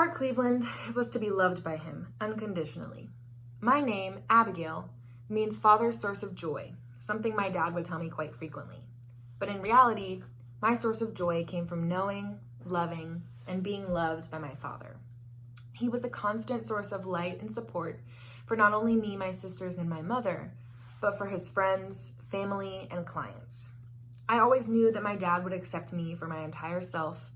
Mark Cleveland was to be loved by him unconditionally. My name, Abigail, means father's source of joy, something my dad would tell me quite frequently. But in reality, my source of joy came from knowing, loving, and being loved by my father. He was a constant source of light and support for not only me, my sisters, and my mother, but for his friends, family, and clients. I always knew that my dad would accept me for my entire self,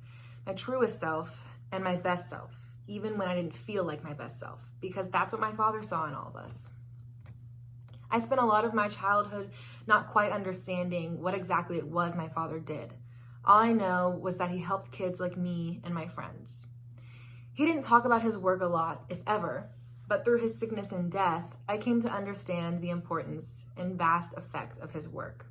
my truest self, and my best self, even when I didn't feel like my best self, because that's what my father saw in all of us. I spent a lot of my childhood not quite understanding what exactly it was my father did. All I know was that he helped kids like me and my friends. He didn't talk about his work a lot, if ever, but through his sickness and death, I came to understand the importance and vast effect of his work.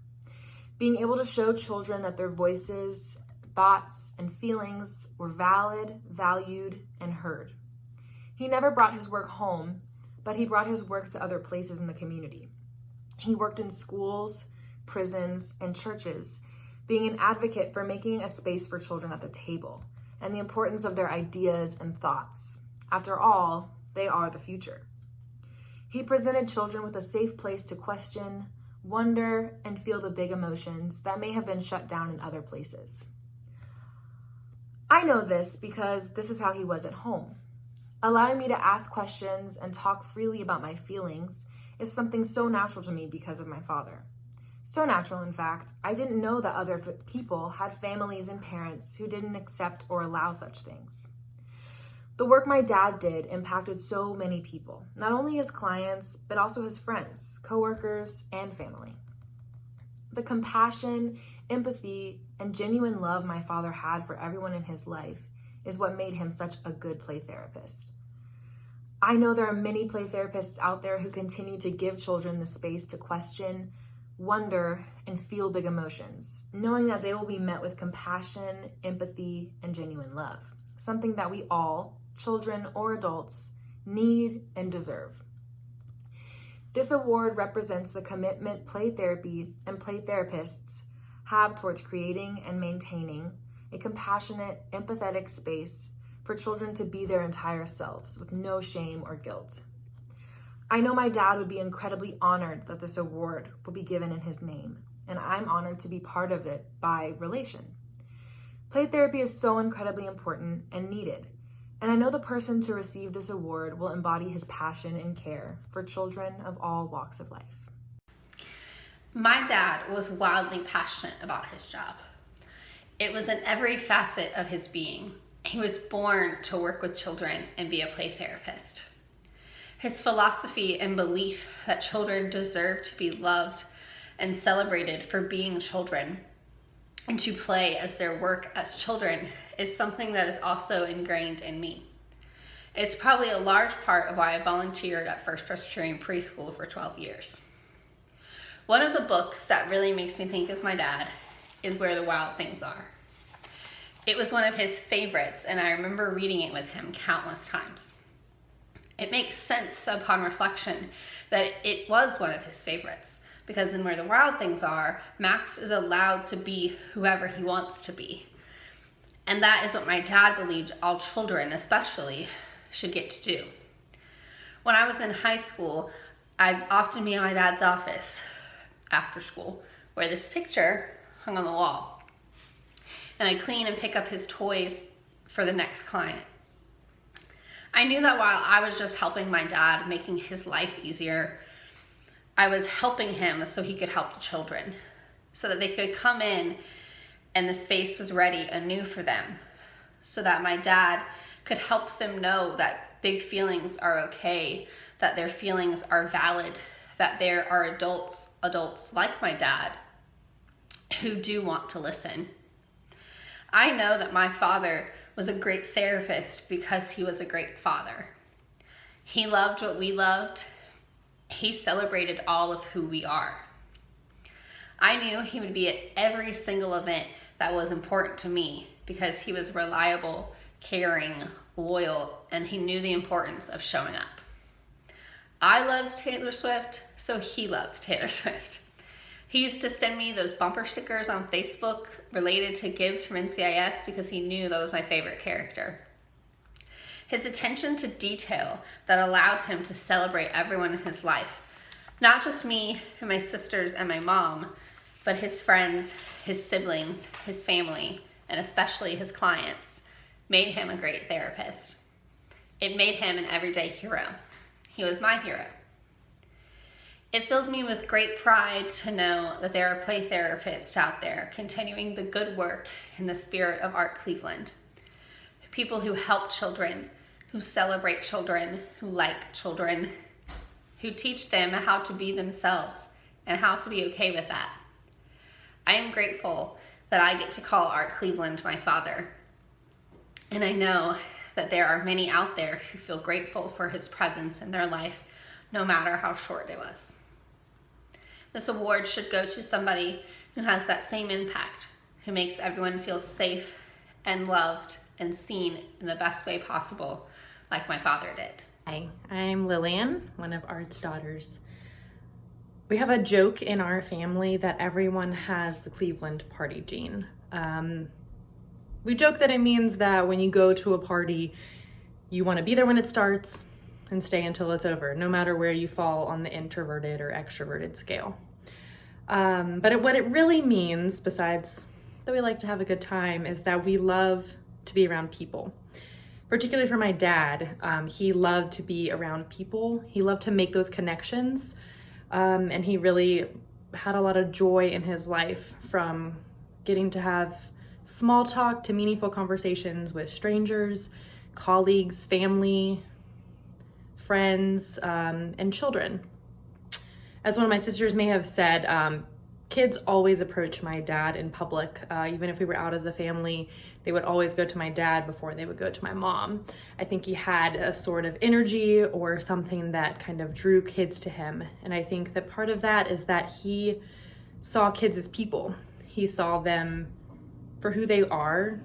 Being able to show children that their voices, thoughts, and feelings were valid, valued, and heard. He never brought his work home, but he brought his work to other places in the community. He worked in schools, prisons, and churches, being an advocate for making a space for children at the table, and the importance of their ideas and thoughts. After all, they are the future. He presented children with a safe place to question, wonder, and feel the big emotions that may have been shut down in other places. I know this because this is how he was at home. Allowing me to ask questions and talk freely about my feelings is something so natural to me because of my father. So natural, in fact, I didn't know that other people had families and parents who didn't accept or allow such things. The work my dad did impacted so many people, not only his clients, but also his friends, coworkers, and family. The compassion, empathy, and genuine love my father had for everyone in his life is what made him such a good play therapist. I know there are many play therapists out there who continue to give children the space to question, wonder, and feel big emotions, knowing that they will be met with compassion, empathy, and genuine love, something that we all, children or adults, need and deserve. This award represents the commitment play therapy and play therapists have towards creating and maintaining a compassionate, empathetic space for children to be their entire selves with no shame or guilt. I know my dad would be incredibly honored that this award will be given in his name, and I'm honored to be part of it by relation. Play therapy is so incredibly important and needed, and I know the person to receive this award will embody his passion and care for children of all walks of life. My dad was wildly passionate about his job. It was in every facet of his being. He was born to work with children and be a play therapist. His philosophy and belief that children deserve to be loved and celebrated for being children and to play as their work as children is something that is also ingrained in me. It's probably a large part of why I volunteered at First Presbyterian Preschool for 12 years. One of the books that really makes me think of my dad is Where the Wild Things Are. It was one of his favorites, and I remember reading it with him countless times. It makes sense upon reflection that it was one of his favorites, because in Where the Wild Things Are, Max is allowed to be whoever he wants to be. And that is what my dad believed all children, especially, should get to do. When I was in high school, I'd often be in my dad's office after school, where this picture hung on the wall. And I'd clean and pick up his toys for the next client. I knew that while I was just helping my dad, making his life easier, I was helping him so he could help the children, so that they could come in and the space was ready anew for them, so that my dad could help them know that big feelings are okay, that their feelings are valid, that there are adults like my dad who do want to listen. I know that my father was a great therapist because he was a great father. He loved what we loved. He celebrated all of who we are. I knew he would be at every single event that was important to me because he was reliable, caring, loyal, and he knew the importance of showing up. I loved Taylor Swift, so he loved Taylor Swift. He used to send me those bumper stickers on Facebook related to Gibbs from NCIS because he knew that was my favorite character. his attention to detail that allowed him to celebrate everyone in his life, not just me and my sisters and my mom, but his friends, his siblings, his family, and especially his clients, made him a great therapist. It made him an everyday hero. He was my hero. It fills me with great pride to know that there are play therapists out there continuing the good work in the spirit of Art Cleveland. People who help children, who celebrate children, who like children, who teach them how to be themselves and how to be okay with that. I am grateful that I get to call Art Cleveland my father. And I know that there are many out there who feel grateful for his presence in their life, no matter how short it was. This award should go to somebody who has that same impact, who makes everyone feel safe and loved and seen in the best way possible, like my father did. Hi, I'm Lillian, one of Art's daughters. We have a joke in our family that everyone has the Cleveland party gene. We joke that it means that when you go to a party, you want to be there when it starts and stay until it's over, no matter where you fall on the introverted or extroverted scale. But what it really means, besides that we like to have a good time, is that we love to be around people. Particularly for my dad, he loved to be around people. He loved to make those connections, and he really had a lot of joy in his life, from getting to have small talk to meaningful conversations with strangers, colleagues, family, friends, and children. As one of my sisters may have said, kids always approach my dad in public. Even if we were out as a family, they would always go to my dad before they would go to my mom. I think he had a sort of energy or something that kind of drew kids to him. And I think that part of that is that he saw kids as people. He saw them for who they are,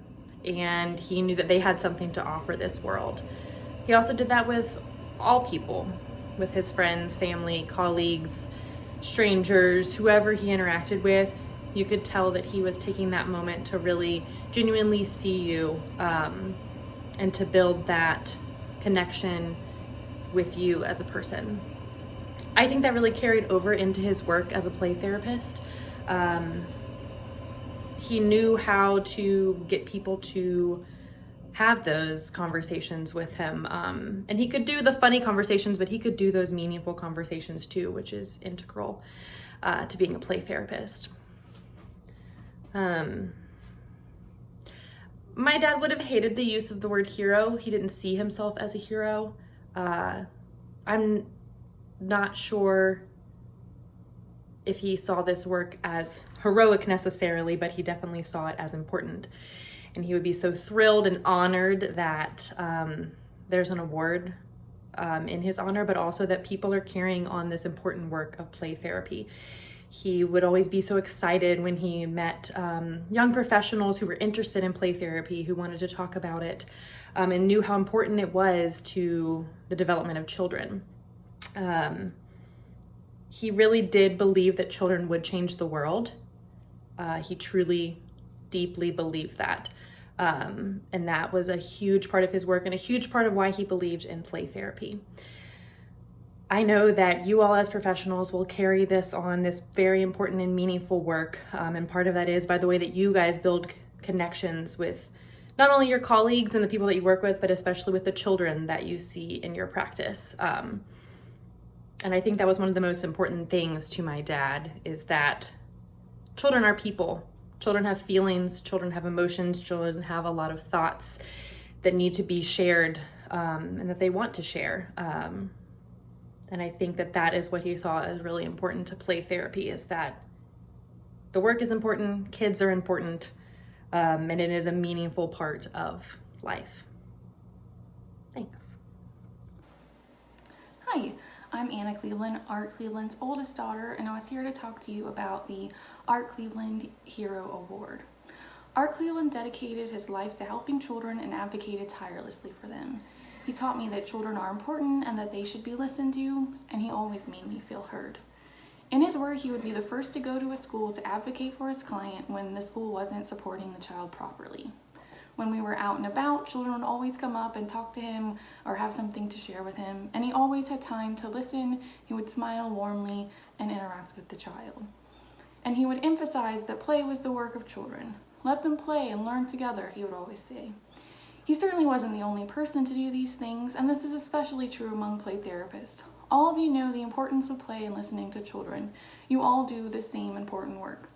and he knew that they had something to offer this world. He also did that with all people, with his friends, family, colleagues, strangers, whoever he interacted with. You could tell that he was taking that moment to really genuinely see you, and to build that connection with you as a person. I think that really carried over into his work as a play therapist. He knew how to get people to have those conversations with him. And he could do the funny conversations, but he could do those meaningful conversations too, which is integral to being a play therapist. My dad would have hated the use of the word hero. He didn't see himself as a hero. I'm not sure if he saw this work as heroic necessarily, but he definitely saw it as important. And he would be so thrilled and honored that there's an award in his honor, but also that people are carrying on this important work of play therapy. He would always be so excited when he met young professionals who were interested in play therapy, who wanted to talk about it, and knew how important it was to the development of children. He really did believe that children would change the world. He truly, deeply believed that. And that was a huge part of his work and a huge part of why he believed in play therapy. I know that you all as professionals will carry this on, this very important and meaningful work. And part of that is by the way that you guys build connections with not only your colleagues and the people that you work with, but especially with the children that you see in your practice. And I think that was one of the most important things to my dad, is that children are people. Children have feelings, children have emotions, children have a lot of thoughts that need to be shared, and that they want to share. And I think that that is what he saw as really important to play therapy, is that the work is important, kids are important, and it is a meaningful part of life. Thanks. Hi, I'm Anna Cleveland, Art Cleveland's oldest daughter, and I was here to talk to you about the Art Cleveland Hero Award. Art Cleveland dedicated his life to helping children and advocated tirelessly for them. He taught me that children are important and that they should be listened to, and he always made me feel heard. In his work, he would be the first to go to a school to advocate for his client when the school wasn't supporting the child properly. When we were out and about, children would always come up and talk to him or have something to share with him, and he always had time to listen. He would smile warmly and interact with the child. And he would emphasize that play was the work of children. Let them play and learn together, he would always say. He certainly wasn't the only person to do these things, and this is especially true among play therapists. All of you know the importance of play and listening to children. You all do the same important work.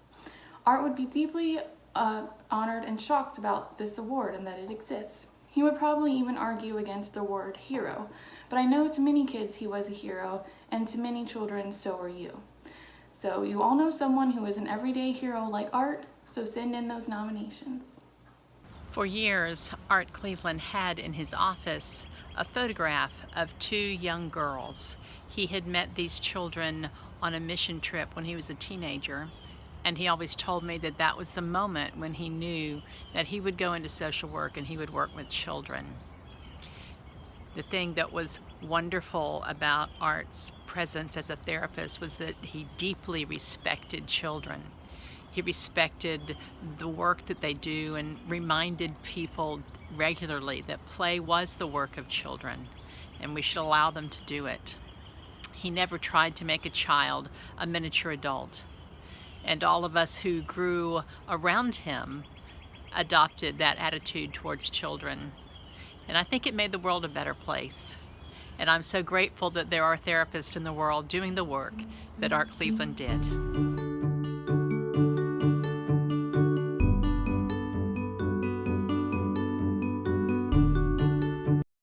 Art would be deeply honored and shocked about this award and that it exists. He would probably even argue against the word hero, but I know to many kids he was a hero, and to many children so are you. So you all know someone who is an everyday hero like Art, so send in those nominations. For years, Art Cleveland had in his office a photograph of 2 young girls. He had met these children on a mission trip when he was a teenager, and he always told me that that was the moment when he knew that he would go into social work and he would work with children. The thing that was wonderful about Art's presence as a therapist was that he deeply respected children. He respected the work that they do and reminded people regularly that play was the work of children and we should allow them to do it. He never tried to make a child a miniature adult. And all of us who grew around him adopted that attitude towards children. And I think it made the world a better place. And I'm so grateful that there are therapists in the world doing the work that Art Cleveland did.